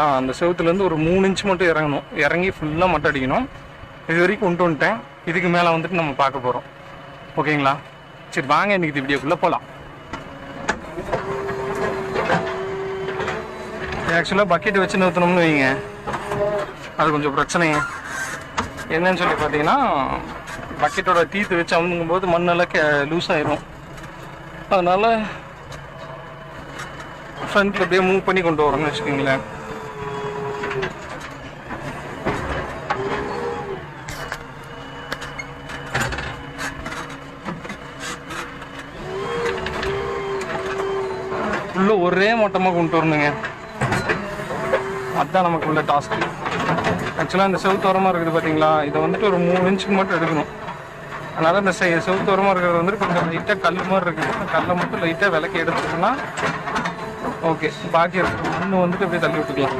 அந்த செவுத்துலேருந்து ஒரு 3 இன்ச் மட்டும் இறங்கணும். இறங்கி ஃபுல்லாக மட்டை அடிக்கணும். இது வரைக்கும் கொண்டு வந்துட்டேன். இதுக்கு மேலே வந்துட்டு நம்ம பார்க்க போகிறோம். ஓகேங்களா? சரி வாங்க இன்றைக்கி வீடியோக்குள்ளே போகலாம். ஆக்சுவலாக பக்கெட் வச்சு நிறுத்தணும்னு வைங்க, அது கொஞ்சம் பிரச்சனை. என்னன்னு சொல்லி பார்த்தீங்கன்னா, பக்கெட்டோட தீத்து வச்சு அமுங்கும்போது மண்ணெல்லாம் லூஸ் ஆயிரும். அதனால் ஃப்ரண்ட்டில் அப்படியே மூவ் பண்ணி கொண்டு வரோம்னு வச்சுக்கோங்களேன். உள்ள ஒரே மட்டமாக கொண்டு வரணுங்க. அதுதான் நமக்கு உள்ள டாஸ்க்கு. ஆக்சுவலாக இந்த செவுத்தோரமாக இருக்குது பார்த்தீங்களா, இதை வந்துட்டு ஒரு 3 இன்ச்சுக்கு மட்டும் எடுக்கணும். அதனால் இந்த செவுத்தோரமாக இருக்கிறது வந்துட்டு கொஞ்சம் லைட்டாக கல் மாதிரி இருக்குது. அந்த கல்லை மட்டும் லைட்டாக விளக்கி எடுத்துட்டோம்னா ஓகே. பாக்கி இருக்கிற மண்ணு வந்துட்டு அப்படியே தள்ளி விட்டுக்கலாம்.